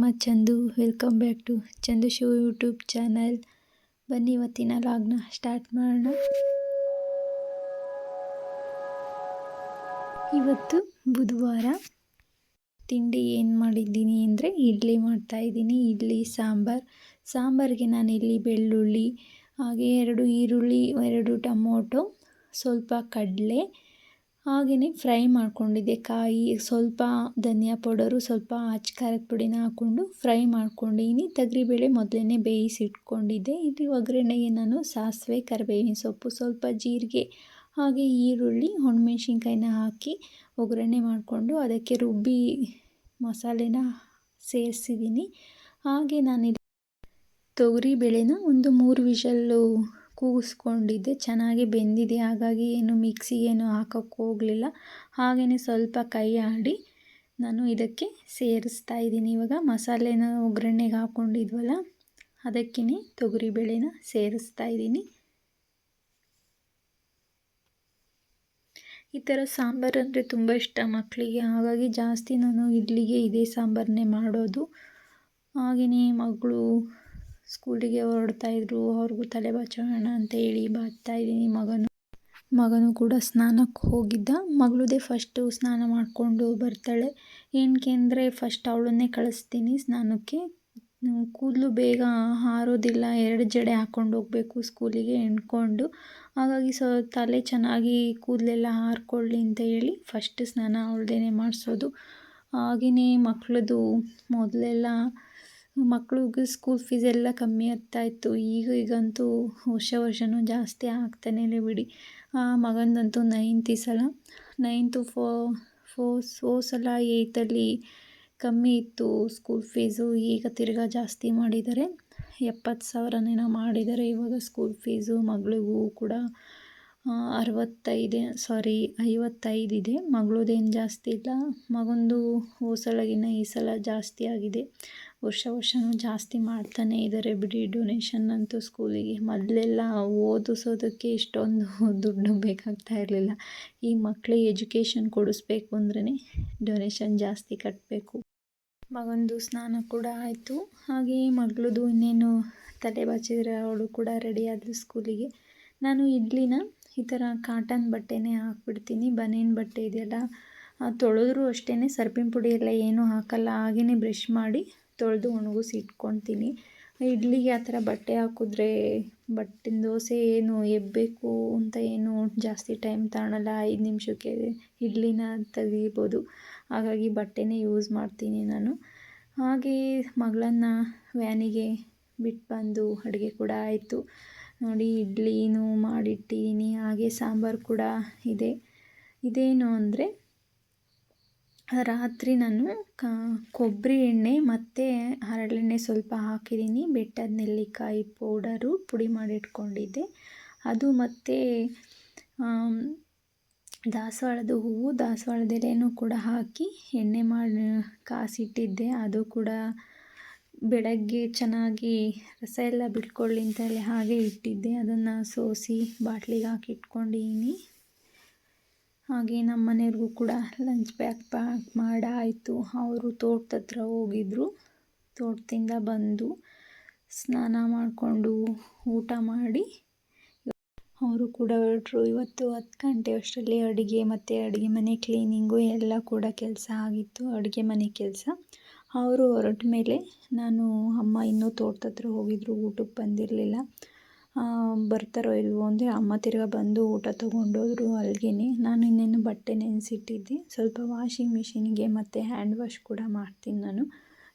ನಿಮ್ಮ Chandu. Welcome back to Chandu show YouTube channel. ಬನ್ನಿ ಇವತ್ತಿನ ಲಾಗ್ನ ಸ್ಟಾರ್ಟ್ ಮಾಡೋಣ. ಇವತ್ತು ಬುಧವಾರ. ತಿಂಡಿ ಏನು ಮಾಡಿದ್ದೀನಿ ಅಂದರೆ ಇಡ್ಲಿ ಮಾಡ್ತಾಯಿದ್ದೀನಿ. ಇಡ್ಲಿ ಸಾಂಬಾರಿಗೆ ನಾನಿಲ್ಲಿ ಬೆಳ್ಳುಳ್ಳಿ, ಹಾಗೆ 2 ಈರುಳ್ಳಿ, 2 ಟೊಮೊಟೊ, ಸ್ವಲ್ಪ ಕಡಲೆ, ಹಾಗೆಯೇ ಫ್ರೈ ಮಾಡ್ಕೊಂಡಿದ್ದೆ. ಕಾಯಿ, ಸ್ವಲ್ಪ ಧನಿಯಾ ಪೌಡರು, ಸ್ವಲ್ಪ ಖಾರದ ಪುಡಿನ ಹಾಕ್ಕೊಂಡು ಫ್ರೈ ಮಾಡ್ಕೊಂಡಿದ್ದೀನಿ. ತೊಗರಿಬೇಳೆ ಮೊದಲೇ ಬೇಯಿಸಿಟ್ಕೊಂಡಿದ್ದೆ. ಇಲ್ಲಿ ಒಗ್ಗರಣೆಗೆ ನಾನು ಸಾಸಿವೆ, ಕರಿಬೇವಿನ ಸೊಪ್ಪು, ಸ್ವಲ್ಪ ಜೀರಿಗೆ, ಹಾಗೆ ಈರುಳ್ಳಿ, ಒಣಮೆಣ್ಸಿನ್ಕಾಯಿನ ಹಾಕಿ ಒಗ್ಗರಣೆ ಮಾಡಿಕೊಂಡು ಅದಕ್ಕೆ ರುಬ್ಬಿ ಮಸಾಲೆನ ಸೇರಿಸಿದ್ದೀನಿ. ಹಾಗೆ ನಾನಿಲ್ಲಿ ತೊಗರಿಬೇಳೆನ ಒಂದು 3 ವಿಷಲ್ಲು ಕೂಗಿಸ್ಕೊಂಡಿದ್ದೆ. ಚೆನ್ನಾಗಿ ಬೆಂದಿದೆ, ಹಾಗಾಗಿ ಏನು ಮಿಕ್ಸಿಗೇನು ಹಾಕೋಕ್ಕೆ ಹೋಗಲಿಲ್ಲ. ಹಾಗೆಯೇ ಸ್ವಲ್ಪ ಕೈ ಆಡಿ ನಾನು ಇದಕ್ಕೆ ಸೇರಿಸ್ತಾ ಇದ್ದೀನಿ. ಇವಾಗ ಮಸಾಲೆನ ಒಗ್ಗರಣೆಗೆ ಹಾಕ್ಕೊಂಡಿದ್ವಲ್ಲ, ಅದಕ್ಕೇ ತೊಗರಿಬೇಳೆನ ಸೇರಿಸ್ತಾ ಇದ್ದೀನಿ. ಈ ಥರ ಸಾಂಬಾರು ಅಂದರೆ ತುಂಬ ಇಷ್ಟ ಮಕ್ಕಳಿಗೆ, ಹಾಗಾಗಿ ಜಾಸ್ತಿ ನಾನು ಇಡ್ಲಿಗೆ ಇದೇ ಸಾಂಬಾರನ್ನೇ ಮಾಡೋದು. ಹಾಗೆಯೇ ಮಗಳು ಸ್ಕೂಲಿಗೆ ಹೊರಡ್ತಾಯಿದ್ರು, ಅವ್ರಿಗೂ ತಲೆ ಬಾಚೋಣ ಅಂತ ಹೇಳಿ ಬಾಚ್ತಾಯಿದ್ದೀನಿ. ಮಗನು ಕೂಡ ಸ್ನಾನಕ್ಕೆ ಹೋಗಿದ್ದ. ಮಗಳದೇ ಫಸ್ಟು ಸ್ನಾನ ಮಾಡಿಕೊಂಡು ಬರ್ತಾಳೆ. ಏನಕ್ಕೆ ಅಂದರೆ ಫಸ್ಟ್ ಅವಳನ್ನೇ ಕಳಿಸ್ತೀನಿ ಸ್ನಾನಕ್ಕೆ. ಕೂದಲು ಬೇಗ ಹಾರೋದಿಲ್ಲ, 2 ಜಡೆ ಹಾಕ್ಕೊಂಡು ಹೋಗಬೇಕು ಸ್ಕೂಲಿಗೆ ಎಣ್ಕೊಂಡು. ಹಾಗಾಗಿ ತಲೆ ಚೆನ್ನಾಗಿ ಕೂದಲೆಲ್ಲ ಹಾರ್ಕೊಳ್ಳಿ ಅಂತ ಹೇಳಿ ಫಸ್ಟ್ ಸ್ನಾನ ಅವಳದೇನೆ ಮಾಡಿಸೋದು. ಹಾಗೆಯೇ ಮಕ್ಕಳದು ಮೊದಲೆಲ್ಲ ಮಕ್ಳಿಗೆ ಸ್ಕೂಲ್ ಫೀಸೆಲ್ಲ ಕಮ್ಮಿ ಆಗ್ತಾಯಿತ್ತು. ಈಗಂತೂ ವರ್ಷನೂ ಜಾಸ್ತಿ ಆಗ್ತಾನೇ ಬಿಡಿ. ಮಗನದಂತೂ 9th ಈ ಸಲ. 9th ಸಲ 8th ಕಮ್ಮಿ ಇತ್ತು ಸ್ಕೂಲ್ ಫೀಸು. ಈಗ ತಿರ್ಗಾ ಜಾಸ್ತಿ ಮಾಡಿದ್ದಾರೆ, 70,000 ಮಾಡಿದ್ದಾರೆ ಇವಾಗ ಸ್ಕೂಲ್ ಫೀಸು. ಮಗಳಿಗೂ ಕೂಡ 55 ಇದೆ. ಮಗಳದೇನು ಜಾಸ್ತಿ ಇಲ್ಲ. ಮಗಂದು ಹೋಸಲಗಿನ್ನ ಈ ಸಲ ಜಾಸ್ತಿ ಆಗಿದೆ. ವರ್ಷನೂ ಜಾಸ್ತಿ ಮಾಡ್ತಾನೇ ಇದ್ದಾರೆ ಬಿಡಿ ಡೊನೇಷನ್ ಅಂತೂ ಸ್ಕೂಲಿಗೆ. ಮೊದಲೆಲ್ಲ ಓದಿಸೋದಕ್ಕೆ ಇಷ್ಟೊಂದು ದುಡ್ಡು ಬೇಕಾಗ್ತಾ ಇರಲಿಲ್ಲ. ಈ ಮಕ್ಕಳಿಗೆ ಎಜುಕೇಷನ್ ಕೊಡಿಸ್ಬೇಕು ಅಂದ್ರೇ ಡೊನೇಷನ್ ಜಾಸ್ತಿ ಕಟ್ಟಬೇಕು. ಮಗಂದು ಸ್ನಾನ ಕೂಡ ಆಯಿತು. ಹಾಗೆಯೇ ಮಗಳದು ಇನ್ನೇನು ತಲೆ ಬಾಚಿದ್ರೆ ಅವಳು ಕೂಡ ರೆಡಿ ಆದಳು ಸ್ಕೂಲಿಗೆ. ನಾನು ಇಡ್ಲಿನ ಈ ಥರ ಕಾಟನ್ ಬಟ್ಟೆನೇ ಹಾಕ್ಬಿಡ್ತೀನಿ. ಬನೇನ್ ಬಟ್ಟೆ ಇದೆಯಲ್ಲ, ತೊಳೆದ್ರೂ ಅಷ್ಟೇ ಸರ್ಪಿನ ಪುಡಿ ಎಲ್ಲ ಏನೂ ಹಾಕಲ್ಲ. ಹಾಗೆಯೇ ಬ್ರಷ್ ಮಾಡಿ ತೊಳೆದು ಒಣಗಿಸಿ ಇಟ್ಕೊತೀನಿ. ಇಡ್ಲಿಗೆ ಆ ಥರ ಬಟ್ಟೆ ಹಾಕಿದ್ರೆ ದೋಸೆ ಏನು ಎಬ್ಬಬೇಕು ಅಂತ ಏನು ಜಾಸ್ತಿ ಟೈಮ್ ತಗೊಳ್ಳಲ್ಲ. 5 ನಿಮಿಷಕ್ಕೆ ಇಡ್ಲಿನ ತೆಗಿಬೋದು. ಹಾಗಾಗಿ ಬಟ್ಟೆನೇ ಯೂಸ್ ಮಾಡ್ತೀನಿ ನಾನು. ಹಾಗೆಯೇ ಮಗಳನ್ನು ವ್ಯಾನಿಗೆ ಬಿಟ್ಟು ಬಂದು ಅಡುಗೆ ಕೂಡ ಆಯಿತು. ನೋಡಿ ಇಡ್ಲಿನೂ ಮಾಡಿಟ್ಟಿದ್ದೀನಿ, ಹಾಗೆ ಸಾಂಬಾರು ಕೂಡ ಇದೆ. ಇದೇನು ಅಂದರೆ ರಾತ್ರಿ ನಾನು ಕೊಬ್ಬರಿ ಎಣ್ಣೆ ಮತ್ತು ಹರಳೆಣ್ಣೆ ಸ್ವಲ್ಪ ಹಾಕಿದ್ದೀನಿ. ಬೆಟ್ಟದ ನೆಲ್ಲಿಕಾಯಿ ಪುಡಿ ಮಾಡಿಟ್ಕೊಂಡಿದ್ದೆ ಅದು, ಮತ್ತು ದಾಸವಾಳದ ಹೂವು, ದಾಸವಾಳದ ಎಲೆನೂ ಕೂಡ ಹಾಕಿ ಎಣ್ಣೆ ಮಾಡಿ ಕಾಸಿಟ್ಟಿದ್ದೆ. ಅದು ಕೂಡ ಬೆಳಗ್ಗೆ ಚೆನ್ನಾಗಿ ರಸ ಎಲ್ಲ ಬಿಟ್ಕೊಳ್ಳಿ ಅಂತ ಹೇಳಿ ಹಾಗೆ ಇಟ್ಟಿದ್ದೆ. ಅದನ್ನು ಸೋಸಿ ಬಾಟ್ಲಿಗೆ ಹಾಕಿ ಇಟ್ಕೊಂಡಿದ್ದೀನಿ. ಹಾಗೆ ನಮ್ಮ ಮನೆಯವ್ರಿಗೂ ಕೂಡ ಲಂಚ್ ಪ್ಯಾಕ್ ಮಾಡಾಯಿತು. ಅವರು ತೋಟದ ಹತ್ರ ಹೋಗಿದ್ರು. ತೋಟದಿಂದ ಬಂದು ಸ್ನಾನ ಮಾಡಿಕೊಂಡು ಊಟ ಮಾಡಿ ಅವರು ಕೂಡ ಹೊರಟರು. ಇವತ್ತು 10 ಗಂಟೆ ಅಷ್ಟರಲ್ಲಿ ಅಡುಗೆ ಮತ್ತು ಅಡುಗೆ ಮನೆ ಕ್ಲೀನಿಂಗು ಎಲ್ಲ ಕೂಡ ಕೆಲಸ ಆಗಿತ್ತು. ಅಡುಗೆ ಮನೆ ಕೆಲಸ ಅವರು ಹೊರಟ ಮೇಲೆ ಅಮ್ಮ ಇನ್ನೂ ತೋಟದ ಹತ್ರ ಹೋಗಿದ್ರು, ಊಟಕ್ಕೆ ಬಂದಿರಲಿಲ್ಲ. ಬರ್ತಾರೋ ಇಲ್ವೋ ಅಂದರೆ ಅಮ್ಮ ತಿರ್ಗಾ ಬಂದು ಊಟ ತೊಗೊಂಡೋದ್ರು ಅಲ್ಲಿಗೆ. ನಾನು ಇನ್ನೇನು ಬಟ್ಟೆ ನೆನೆಸಿಟ್ಟಿದ್ದೆ. ಸ್ವಲ್ಪ ವಾಷಿಂಗ್ ಮಿಷಿನಿಗೆ ಮತ್ತು ಹ್ಯಾಂಡ್ ವಾಶ್ ಕೂಡ ಮಾಡ್ತೀನಿ ನಾನು.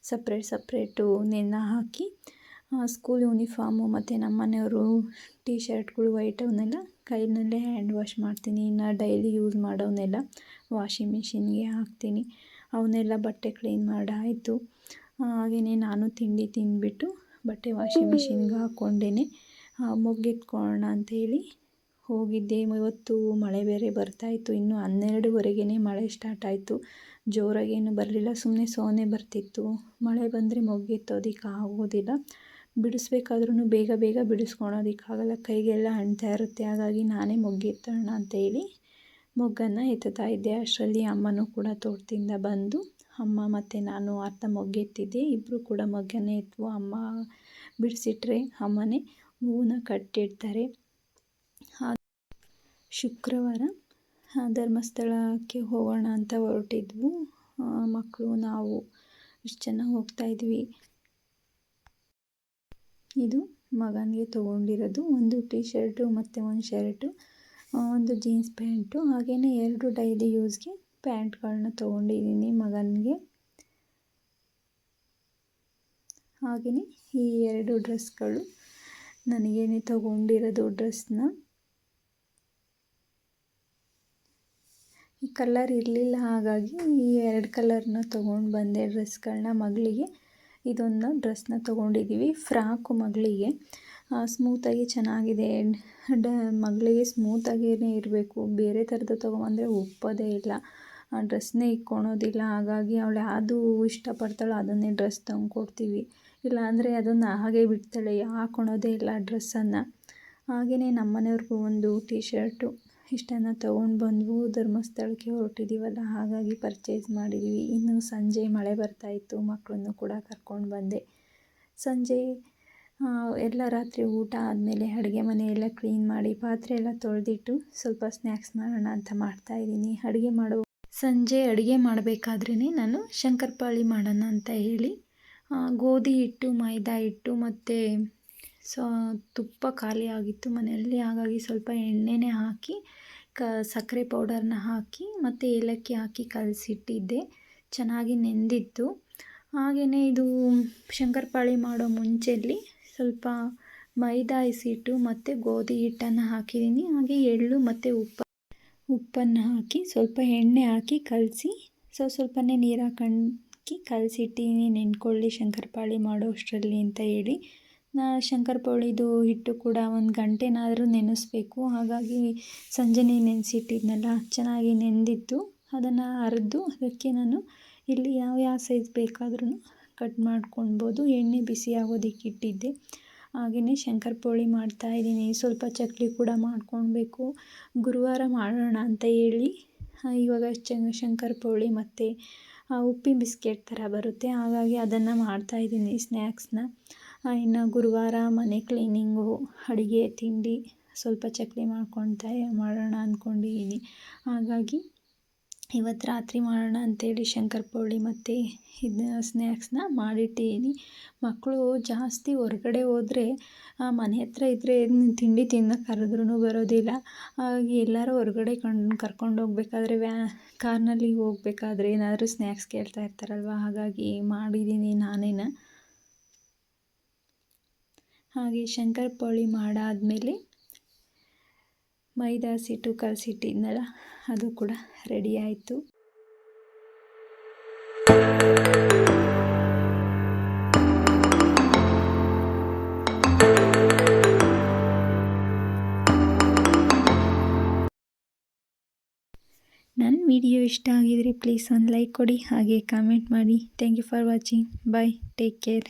ಸಪ್ರೇಟು ನೆನೆ ಹಾಕಿ ಸ್ಕೂಲ್ ಯೂನಿಫಾರ್ಮು ಮತ್ತು ನಮ್ಮ ಮನೆಯವರು ಟೀ ಶರ್ಟ್ಗಳು ವೈಟ್ ಅವನ್ನೆಲ್ಲ ಕೈನಲ್ಲೇ ಹ್ಯಾಂಡ್ ವಾಶ್ ಮಾಡ್ತೀನಿ. ಇನ್ನು ಡೈಲಿ ಯೂಸ್ ಮಾಡೋವನ್ನೆಲ್ಲ ವಾಷಿಂಗ್ ಮಿಷಿನ್ಗೆ ಹಾಕ್ತೀನಿ. ಅವನ್ನೆಲ್ಲ ಬಟ್ಟೆ ಕ್ಲೀನ್ ಮಾಡಾಯಿತು. ಹಾಗೆಯೇ ನಾನು ತಿಂಡಿ ತಿಂದುಬಿಟ್ಟು ಬಟ್ಟೆ ವಾಷಿಂಗ್ ಮಿಷಿನ್ಗೆ ಹಾಕ್ಕೊಂಡೇ ಮುಗ್ಗಿಟ್ಕೊಳ್ಳೋಣ ಅಂಥೇಳಿ ಹೋಗಿದ್ದೆ. ಇವತ್ತು ಮಳೆ ಬೇರೆ ಬರ್ತಾಯಿತ್ತು. ಇನ್ನು 12ವರೆಗೇ ಮಳೆ ಸ್ಟಾರ್ಟ್ ಆಯಿತು. ಜೋರಾಗೇನು ಬರಲಿಲ್ಲ, ಸುಮ್ಮನೆ ಸೋನೆ ಬರ್ತಿತ್ತು. ಮಳೆ ಬಂದರೆ ಮುಗ್ಗೆತ್ತೋದಕ್ಕೆ ಆಗೋದಿಲ್ಲ. ಬಿಡಿಸ್ಬೇಕಾದ್ರೂ ಬೇಗ ಬಿಡಿಸ್ಕೊಳೋದಕ್ಕಾಗಲ್ಲ, ಕೈಗೆಲ್ಲ ಅಂಟ್ತಾ ಇರುತ್ತೆ. ಹಾಗಾಗಿ ನಾನೇ ಮುಗ್ಗೆತ್ತೋಣ ಅಂತೇಳಿ ಮೊಗ್ಗನ್ನು ಎತ್ತುತ್ತಾ ಇದ್ದೆ. ಅಷ್ಟರಲ್ಲಿ ಅಮ್ಮನೂ ಕೂಡ ತೋಟದಿಂದ ಬಂದು ಅಮ್ಮ ಮತ್ತು ನಾನು ಅರ್ಧ ಮೊಗ್ಗೆತ್ತಿದ್ದೆ, ಇಬ್ಬರು ಕೂಡ ಮೊಗ್ಗನೇ ಎತ್ತುವು. ಅಮ್ಮ ಬಿಡಿಸಿಟ್ರೆ ಅಮ್ಮನೇ ಹೂವನ್ನ ಕಟ್ಟಿಡ್ತಾರೆ. ಶುಕ್ರವಾರ ಧರ್ಮಸ್ಥಳಕ್ಕೆ ಹೋಗೋಣ ಅಂತ ಹೊರಟಿದ್ವು. ಮಕ್ಕಳು ನಾವು ಇಷ್ಟು ಜನ ಹೋಗ್ತಾಯಿದ್ವಿ. ಇದು ಮಗನಿಗೆ ತೊಗೊಂಡಿರೋದು, ಒಂದು ಟೀ ಶರ್ಟು ಮತ್ತು ಒಂದು ಶರ್ಟು, ಒಂದು ಜೀನ್ಸ್ ಪ್ಯಾಂಟು, ಹಾಗೆಯೇ 2 ಡೈಲಿ ಯೂಸ್ಗೆ ಪ್ಯಾಂಟ್ಗಳನ್ನ ತೊಗೊಂಡಿದ್ದೀನಿ ಮಗನಿಗೆ. ಹಾಗೆಯೇ ಈ 2 ಡ್ರೆಸ್ಗಳು ನನಗೇನೆ ತೊಗೊಂಡಿರೋದು ಡ್ರೆಸ್ನ. ಈ ಕಲರ್ ಇರಲಿಲ್ಲ, ಹಾಗಾಗಿ ಈ 2 ಕಲರ್ನ ತೊಗೊಂಡು ಬಂದೆ ಡ್ರೆಸ್ಗಳನ್ನ. ಮಗಳಿಗೆ ಇದೊಂದು ಡ್ರೆಸ್ನ ತೊಗೊಂಡಿದ್ದೀವಿ, ಫ್ರಾಕು ಮಗಳಿಗೆ. ಸ್ಮೂತಾಗಿ ಚೆನ್ನಾಗಿದೆ. ಮಗಳಿಗೆ ಸ್ಮೂತಾಗಿಯೇ ಇರಬೇಕು, ಬೇರೆ ಥರದ್ದು ತೊಗೊಂಬಂದರೆ ಒಪ್ಪೋದೇ ಇಲ್ಲ, ಆ ಡ್ರೆಸ್ನೇ ಇಕ್ಕೊಳೋದಿಲ್ಲ. ಹಾಗಾಗಿ ಅವಳು ಯಾವುದು ಇಷ್ಟಪಡ್ತಾಳೋ ಅದನ್ನೇ ಡ್ರೆಸ್ ತಂದುಕೊಡ್ತೀವಿ, ಇಲ್ಲಾಂದರೆ ಅದನ್ನು ಹಾಗೆ ಬಿಡ್ತಾಳೆ, ಹಾಕೊಳೋದೇ ಇಲ್ಲ ಡ್ರೆಸ್ಸನ್ನು. ಹಾಗೆಯೇ ನಮ್ಮ ಮನೆಯವ್ರಿಗೂ ಒಂದು ಟೀ ಶರ್ಟು ಇಷ್ಟನ್ನು ತೊಗೊಂಡು ಬಂದ್ವು. ಧರ್ಮಸ್ಥಳಕ್ಕೆ ಹೊರಟಿದ್ದೀವಲ್ಲ, ಹಾಗಾಗಿ ಪರ್ಚೇಸ್ ಮಾಡಿದ್ದೀವಿ. ಇನ್ನು ಸಂಜೆ ಮಳೆ ಬರ್ತಾಯಿತ್ತು, ಮಕ್ಕಳನ್ನು ಕೂಡ ಕರ್ಕೊಂಡು ಬಂದೆ. ಸಂಜೆ ಎಲ್ಲ ರಾತ್ರಿ ಊಟ ಆದಮೇಲೆ ಅಡುಗೆ ಮನೆ ಎಲ್ಲ ಕ್ಲೀನ್ ಮಾಡಿ ಪಾತ್ರೆ ಎಲ್ಲ ತೊಳೆದಿಟ್ಟು ಸ್ವಲ್ಪ ಸ್ನ್ಯಾಕ್ಸ್ ಮಾಡೋಣ ಅಂತ ಮಾಡ್ತಾಯಿದ್ದೀನಿ. ಸಂಜೆ ಅಡುಗೆ ಮಾಡಬೇಕಾದ್ರೇ ನಾನು ಶಂಕರಪಾಳಿ ಮಾಡೋಣ ಅಂತ ಹೇಳಿ ಗೋಧಿ ಹಿಟ್ಟು, ಮೈದಾ ಹಿಟ್ಟು ಮತ್ತು ತುಪ್ಪ ಖಾಲಿ ಆಗಿತ್ತು ಮನೆಯಲ್ಲಿ, ಹಾಗಾಗಿ ಸ್ವಲ್ಪ ಎಣ್ಣೆನೇ ಹಾಕಿ ಸಕ್ಕರೆ ಪೌಡರ್ನ ಹಾಕಿ ಮತ್ತು ಏಲಕ್ಕಿ ಹಾಕಿ ಕಲಸಿಟ್ಟಿದ್ದೆ, ಚೆನ್ನಾಗಿ ನೆಂದಿತ್ತು. ಹಾಗೆಯೇ ಇದು ಶಂಕರಪಾಳಿ ಮಾಡೋ ಮುಂಚೆಯಲ್ಲಿ ಸ್ವಲ್ಪ ಮೈದಾ ಹಸಿಟ್ಟು ಮತ್ತು ಗೋಧಿ ಹಿಟ್ಟನ್ನು ಹಾಕಿದ್ದೀನಿ. ಹಾಗೆ ಎಳ್ಳು ಮತ್ತು ಉಪ್ಪನ್ನು ಹಾಕಿ ಸ್ವಲ್ಪ ಎಣ್ಣೆ ಹಾಕಿ ಕಲಸಿ ಸ್ವಲ್ಪನೇ ನೀರು ಹಾಕಿ ಕಲಸಿಟ್ಟಿದ್ದೀನಿ, ನೆನ್ಕೊಳ್ಳಿ ಶಂಕರಪಾಳಿ ಮಾಡೋ ಅಷ್ಟರಲ್ಲಿ ಅಂತ ಹೇಳಿ. ಶಂಕರಪಾಳಿದು ಹಿಟ್ಟು ಕೂಡ 1 ಗಂಟೆನಾದರೂ ನೆನೆಸ್ಬೇಕು. ಹಾಗಾಗಿ ಸಂಜೆನೇ ನೆನೆಸಿಟ್ಟಿದ್ನಲ್ಲ, ಚೆನ್ನಾಗಿ ನೆಂದಿತ್ತು. ಅದನ್ನು ಅರೆದು ಅದಕ್ಕೆ ನಾನು ಇಲ್ಲಿ ಯಾವ ಸೈಜ್ ಬೇಕಾದ್ರೂ ಕಟ್ ಮಾಡ್ಕೊಳ್ಬೋದು. ಎಣ್ಣೆ ಬಿಸಿ ಆಗೋದಕ್ಕೆ ಇಟ್ಟಿದ್ದೆ. ಹಾಗೆಯೇ ಶಂಕರಪಾಳಿ ಮಾಡ್ತಾಯಿದ್ದೀನಿ. ಸ್ವಲ್ಪ ಚಕ್ಲಿ ಕೂಡ ಮಾಡ್ಕೊಳ್ಬೇಕು, ಗುರುವಾರ ಮಾಡೋಣ ಅಂತ ಹೇಳಿ. ಇವಾಗ ಶಂಕರಪಾಳಿ ಮತ್ತು ಉಪ್ಪಿನ ಬಿಸ್ಕೆಟ್ ಥರ ಬರುತ್ತೆ, ಹಾಗಾಗಿ ಅದನ್ನು ಮಾಡ್ತಾಯಿದ್ದೀನಿ ಸ್ನ್ಯಾಕ್ಸ್ನ. ಇನ್ನು ಗುರುವಾರ ಮನೆ ಕ್ಲೀನಿಂಗು, ಅಡುಗೆ ತಿಂಡಿ, ಸ್ವಲ್ಪ ಚಕ್ಲಿ ಮಾಡೋಣ ಅಂದ್ಕೊಂಡಿದ್ದೀನಿ. ಹಾಗಾಗಿ ಇವತ್ತು ರಾತ್ರಿ ಮಾಡೋಣ ಅಂತೇಳಿ ಶಂಕರಪಾಳಿ ಮತ್ತು ಇದನ್ನ ಸ್ನ್ಯಾಕ್ಸ್ನ ಮಾಡಿಟ್ಟಿದ್ದೀನಿ. ಮಕ್ಕಳು ಜಾಸ್ತಿ ಹೊರಗಡೆ ಹೋದರೆ ಮನೆ ಹತ್ರ ಇದ್ದರೆ ತಿಂಡಿ ತಿನ್ನೋಕೆ ಕರೆದ್ರೂ ಬರೋದಿಲ್ಲ. ಹಾಗಾಗಿ ಎಲ್ಲರೂ ಹೊರಗಡೆ ಕರ್ಕೊಂಡು ಹೋಗ್ಬೇಕಾದ್ರೆ ಕಾರ್ನಲ್ಲಿ ಹೋಗ್ಬೇಕಾದ್ರೆ ಏನಾದರೂ ಸ್ನ್ಯಾಕ್ಸ್ ಕೇಳ್ತಾ ಇರ್ತಾರಲ್ವ, ಹಾಗಾಗಿ ಮಾಡಿದ್ದೀನಿ ನಾನೇನ. ಹಾಗೆ ಶಂಕರಪಾಳಿ ಮಾಡಾದಮೇಲೆ ಮೈದಾ ಹಸಿಟ್ಟು ಕಲಸಿಟ್ಟಿದ್ನಲ್ಲ, ಅದು ಕೂಡ ರೆಡಿ ಆಯಿತು. ನನ್ನ ವಿಡಿಯೋ ಇಷ್ಟ ಆಗಿದರೆ ಪ್ಲೀಸ್ ಒಂದು ಲೈಕ್ ಕೊಡಿ, ಹಾಗೆ ಕಾಮೆಂಟ್ ಮಾಡಿ. Thank you for watching. Bye, take care.